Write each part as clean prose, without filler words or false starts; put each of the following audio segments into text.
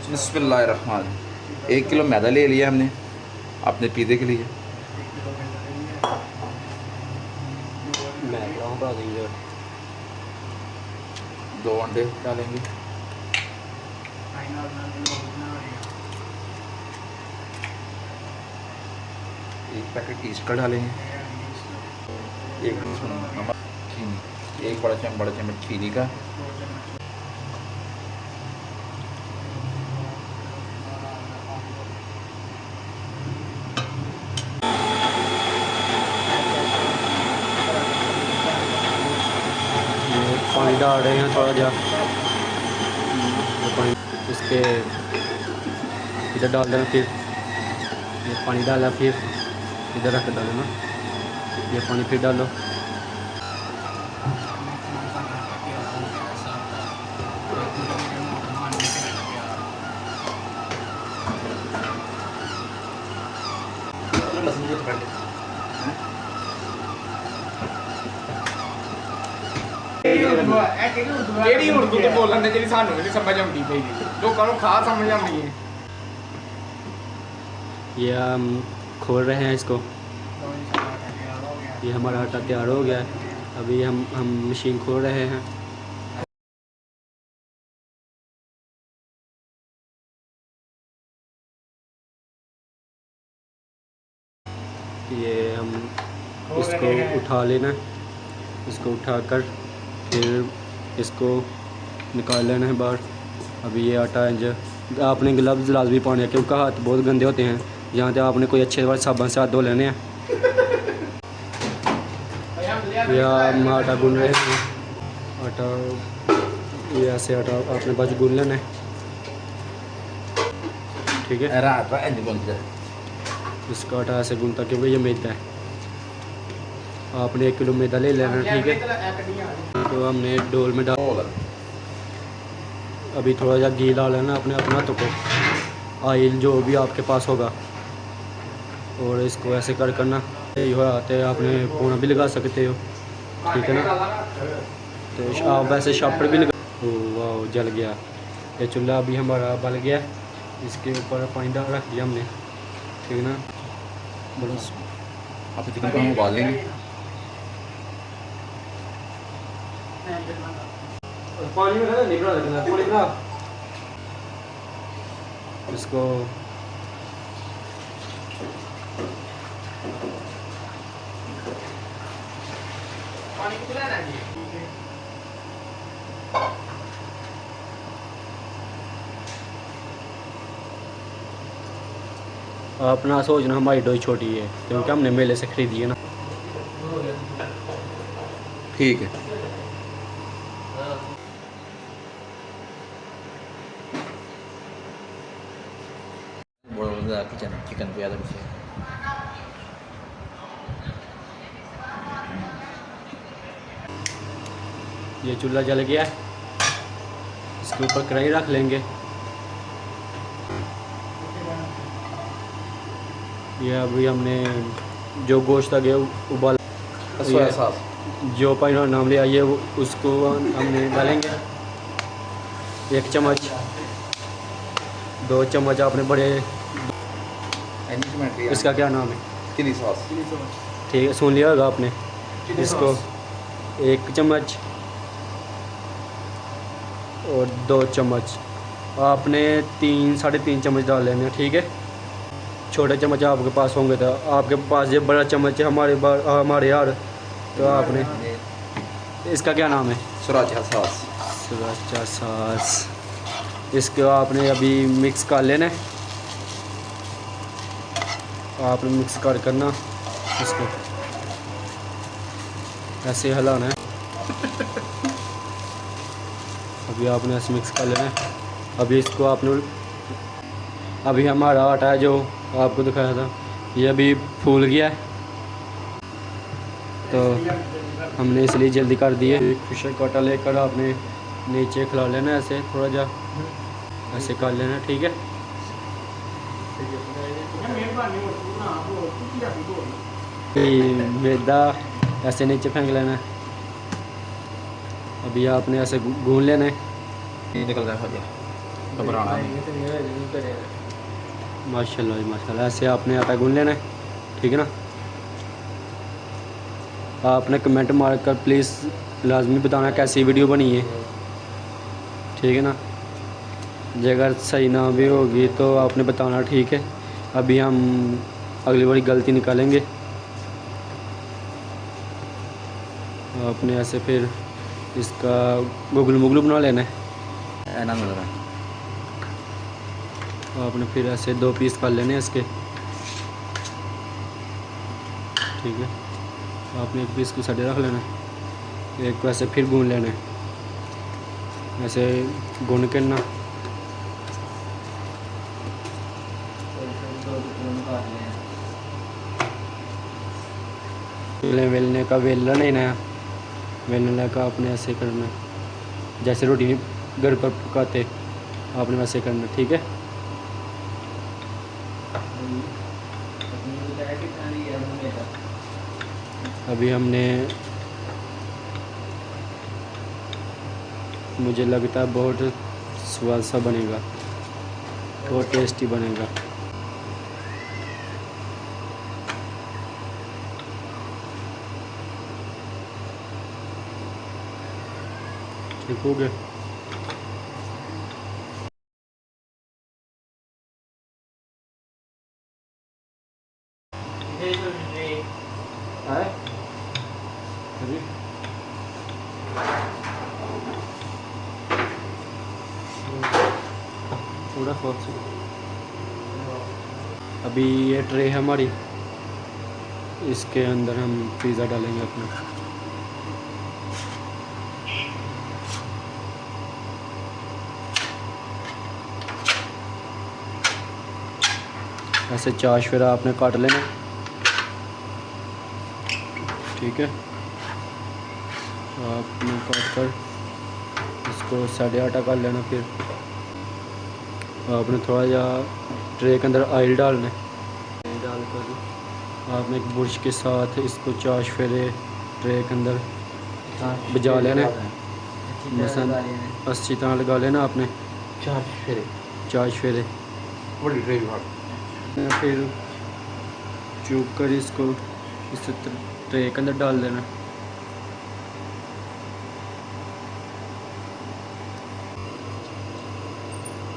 बिस्मिल्लाहिर्रहमान। 1 kilo मैदा ले लिया हमने अपने पिज़्ज़े के लिए। देंगे 2 अंडे डालेंगे। एक पैकेट ईस्ट का डालेंगे। 1 टीस्पून नमक, चीनी, 1 बड़ा चम्मच चीनी का। पानी डाल रहे हैं थोड़ा जा पानी इसके इधर डाल देना, फिर ये पानी डाला, फिर इधर रख डालना, ये पानी फिर डालो। ਕਿਹੜੀ ਉਰਦੂ ਤੇ ਬੋਲਣ ਦੇ ਜਿਹੜੀ ਸਾਨੂੰ ਨਹੀਂ ਸਮਝ ਆਉਂਦੀ ਪਈ ਲੋਕਾਂ ਨੂੰ ਖਾ ਸਮਝ ਆਉਂਦੀ ਹੈ। ये हम खोल रहे हैं इसको, ये हमारा आटा तैयार हो गया है। अभी हम मशीन खोल रहे हैं। ये हम इसको उठा लेना, इसको उठाकर फिर इसको निकाल लेना है बाहर। अभी ये आटा है, आपने ग्लव्स लाजमी पाने हैं क्योंकि हाथ बहुत गंदे होते हैं। यहाँ पे आपने कोई अच्छे बार साबुन से हाथ धो लेने हैं। या हम आटा गूंद रहे हैं, आटा ये ऐसे आटा आपने बस गूंद लेना है, ठीक है। इसका आटा ऐसे गूंदता क्योंकि ये मैदा है। आपने 1 किलो मैदा ले लेना, ठीक है। तो हमने डोल में डाल, अभी थोड़ा सा घी डाल लेना अपने हाथों को, ऑयल जो भी आपके पास होगा, और इसको ऐसे करना। ये आते हैं, आपने पूना भी लगा सकते हो, ठीक है ना। तो आप वैसे शापर भी लगा। वाह, जल गया ये चूल्हा। अभी हमारा बल गया, इसके ऊपर पानी डाल रख दिया हमने, ठीक है ना। बोलो आप चिकन को हम उबाल लेंगे। पानी में निकला रखना, इसको आप ना सोचना हमारी डोई छोटी है क्योंकि हमने मेले से खरीदी है ना। ठीक है। चिकन को ज़्यादा पीछे ये चूल्हा जल गया है, इसके ऊपर कढ़ाई रख लेंगे। ये अभी हमने जो गोश्त आ गया उबाल, जो पानी नाम लिया ये उसको हमने डालेंगे। 1 चम्मच, 2 चम्मच आपने बड़े, इसका क्या नाम है, चिली सॉस, ठीक है, सुन लिया होगा आपने। इसको 1 चम्मच और 2 चम्मच आपने 3-3.5 चम्मच डाल लेने हैं, ठीक है। छोटे चम्मच आपके पास होंगे तो आपके पास ये बड़ा चम्मच है हमारे यार, तो आपने इसका क्या नाम है, सराचा सॉस। सराचा सॉस। इसको आपने अभी मिक्स कर लेना है, आपने मिक्स करना, इसको ऐसे हिलाना है। अभी आपने ऐसे मिक्स कर लेना है। अभी इसको आपने, अभी हमारा आटा है जो आपको दिखाया था ये अभी फूल गया है, तो हमने इसलिए जल्दी कर दिए। खुशक आटा लेकर आपने नीचे खिला लेना, ऐसे थोड़ा जा ऐसे कर लेना, ठीक है। मैदा ऐसे नीचे फेंक लेना है। अभी आपने ऐसे गूंद लेना है, निकल रहा है। घबराना माशाल्लाह जी माशाल्लाह। ऐसे आपने आटा गूंद लेना है, ठीक है ना। आपने कमेंट मार कर प्लीज़ लाजमी बताना कैसी वीडियो बनी है, ठीक है ना। जे अगर सही ना भी होगी तो आपने बताना, ठीक है। अभी हम अगली बारी गलती निकालेंगे। आपने ऐसे फिर इसका गुगलू मुगलू बना लेना है। ऐना मिल रहा है। आपने फिर ऐसे 2 पीस कर लेने हैं इसके, ठीक है। आपने एक पीस को साइड रख लेना है, एक को ऐसे फिर गूंद लेना है, ऐसे गूंद के ना वेलने का वेलना नहीं ना, वेलने का आपने ऐसे करना है जैसे रोटी घर पर पकाते आपने वैसे करना, ठीक है। अभी हमने, मुझे लगता है बहुत स्वाद सा बनेगा, बहुत टेस्टी बनेगा। ठीक हो गया। थोड़ा बहुत अभी ये ट्रे है हमारी, इसके अंदर हम पिज़्ज़ा डालेंगे अपना। ऐसे 4 चौफेरा आपने काट लेना, ठीक है। आपने काट कर इसको साढ़े आटा कर लेना। फिर आपने थोड़ा जा ट्रे के अंदर ऑयल डालना है, डालकर आपने एक बुर्श के साथ इसको 4 चौफेरे ट्रे के अंदर बजा लेना है। मसलन अच्छी तरह लगा लेना आपने 4 फेरे 4 चौफेरे। बड़ी ट्रे भी फिर चूप कर इसको इस ट्रे के अंदर डाल देना।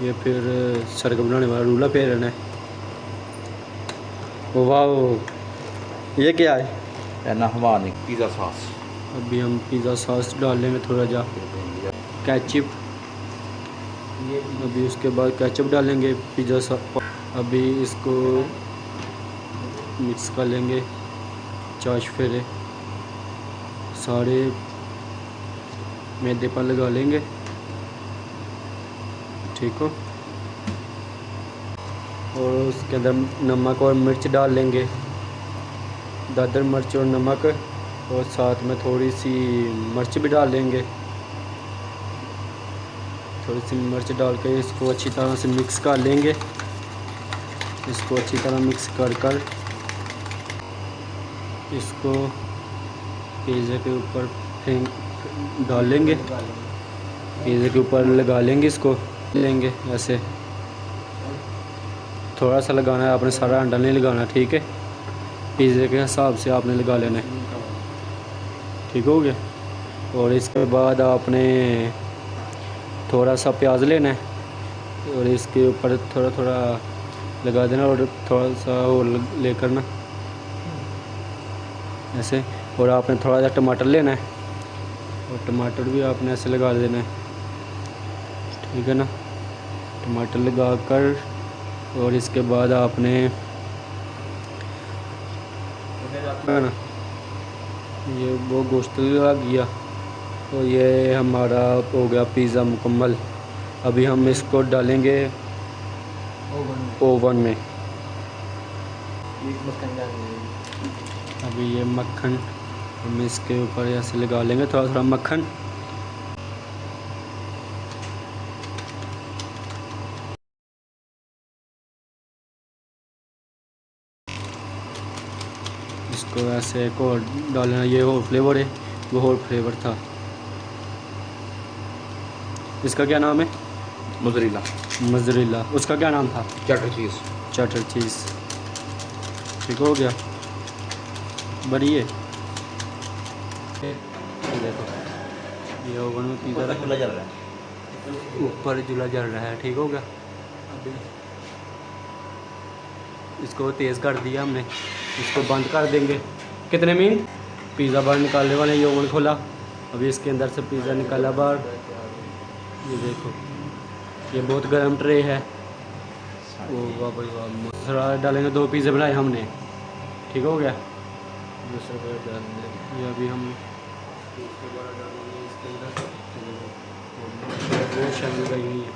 ये फिर सर्कल बनाने वाला रूला फेरना है। ओ वाह, ये क्या है? ऐना हवा नहीं, पिज़्ज़ा सॉस। अभी हम पिज़्ज़ा सॉस डाल लेंगे, थोड़ा जा केचप। अभी उसके बाद केचप डालेंगे पिज़्ज़ा सॉस। अभी इसको मिक्स कर लेंगे 4 चौफेरे सारे मैदे पर लगा लेंगे, ठीक हो। और उसके अंदर नमक और मिर्च डाल लेंगे, दादर मिर्च और नमक, और साथ में थोड़ी सी मिर्च भी डाल लेंगे। थोड़ी सी मिर्च डाल के इसको अच्छी तरह से मिक्स कर लेंगे। इसको अच्छी तरह मिक्स कर इसको पिज़्ज़ा के ऊपर फेंक डाल लेंगे, पिज़्ज़ा के ऊपर लगा लेंगे। इसको लेंगे ऐसे, थोड़ा सा लगाना है आपने, सारा अंडा नहीं लगाना, ठीक है। पिज़्ज़े के हिसाब से आपने लगा लेना है, ठीक हो गया। और इसके बाद आपने थोड़ा सा प्याज लेना है और इसके ऊपर थोड़ा थोड़ा लगा देना, और थोड़ा सा और लेकर ना ऐसे। और आपने थोड़ा सा टमाटर लेना है और टमाटर भी आपने ऐसे लगा देना है, ठीक है ना। टमाटर लगा कर और इसके बाद आपने है ना, ये वो गोश्त लगा गया, तो ये हमारा हो गया पिज़्ज़ा मुकम्मल। अभी हम इसको डालेंगे ओवन में। अभी ये मक्खन हम इसके ऊपर ऐसे लगा लेंगे, थोड़ा थोड़ा मक्खन। इसको ऐसे एक और डालना, ये और फ्लेवर है, वो और फ्लेवर था। इसका क्या नाम है? मोज़रेला। मोज़रेला, उसका क्या नाम था? चटर चीज़। चटर चीज़। ठीक हो गया, बड़ी है। ये देखो, ये ओवन में पिज़्ज़ा रखा, चूल्हा जल रहा है। ऊपर चूल्हा जल रहा है। ठीक हो गया, अभी इसको तेज़ कर दिया हमने, इसको बंद कर देंगे। कितने मिनट? पिज़्ज़ा बाहर निकालने वाले, ये ओवन खोला, अभी इसके अंदर से पिज़्ज़ा निकाला बाहर। ये देखो, ये बहुत गर्म ट्रे है। ओ वाह भाई वाह, दूसरा डालेंगे। 2 पिज़्ज़े बनाए हमने। ठीक हो गया, दूसरा बार डालेंगे। ये अभी हम दूसरा बार डालेंगे इसके अंदर। वो शामिल गई हुई है,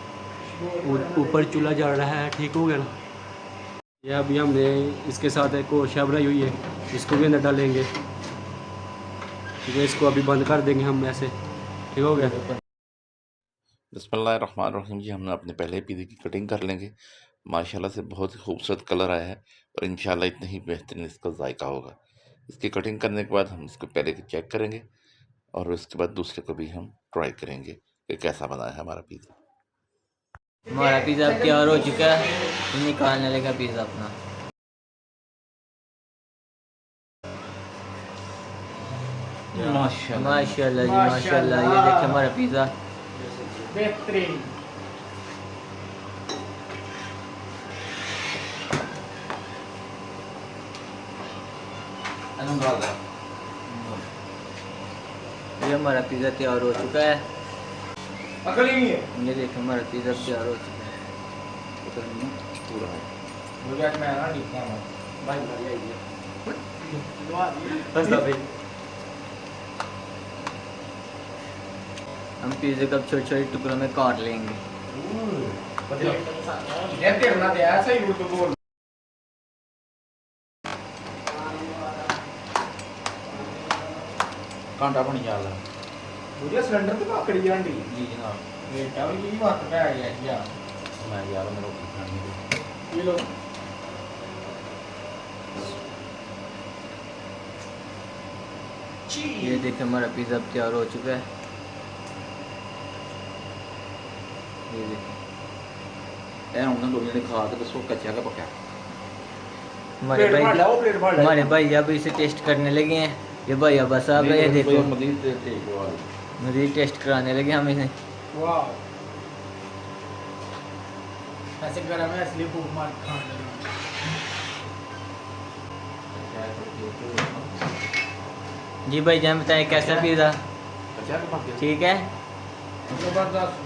ऊपर चूल्हा जल रहा है। ठीक हो गया ना। ये अभी हमने इसके साथ एक और शा बनाई हुई है, इसको भी अंदर डालेंगे। ठीक है, इसको अभी बंद कर देंगे हम ऐसे। ठीक हो गया। बिस्मिल्लाहिर्रहमानिर्रहीम जी, हमने अपने पहले पिज़्ज़े की कटिंग कर लेंगे। माशाल्लाह से बहुत ही खूबसूरत कलर आया है और इंशाल्लाह इतना ही बेहतरीन इसका जायका होगा। इसकी कटिंग करने के बाद हम इसको पहले चेक करेंगे और उसके बाद दूसरे को भी हम ट्राई करेंगे कि कैसा बना है हमारा पिज़्ज़ा। हमारा पिज़्ज़ा तैयार हो चुका है, निकालने लगा पिज़्ज़ा अपना। माशाल्लाह जी माशाल्लाह, ये देखिए हमारा पिज़्ज़ा बेहतरीन। ये हमारा पिज़्ज़ा तैयार हो चुका है। अकल ही नहीं है ये देखिए हमारा पिज़्ज़ा तैयार हो चुका है। पूरा है। मुझे आज मैं ना लिखता हूँ भाई भाई आइए। हम पिज़्ज़े को छोटे छोटे टुकड़ों में काट लेंगे। ये तेरना दे ऐसा ही उर्दू बोल। कांटा बनी जा रहा है। मुझे सिलेंडर तो पकड़ी जाती जी जनाब, ये क्या भी यही बात पे आई है यार। मैं जा रहा हूँ, मैं रोटी खानी है। ये लो ये देखिए हमारा पिज़्ज़ा तैयार हो चुका है। ये देखिए ਇਹ ਉਹਨਾਂ ਦੋ ਜਿਹੜੇ ਖਾ ਕੇ ਦੱਸੋ ਕੱਚਾ ਕਿ ਪੱਕਾ। हमारे प्लेट भर भाई, लाओ, प्लेट भर लाओ। हमारे भाई अब इसे टेस्ट करने लगे हैं। ये भाई अब बस आप ये देखो, मजीद तेज हुआ। मज़ीद टेस्ट कराने लगे हम इसे। वाह ऐसे गरम है इसलिए भूख मार खाने लगा। जी भाई जान बताएं कैसा पिज़्ज़ा अच्छा कि पक्का। ठीक है? जबरदस्त।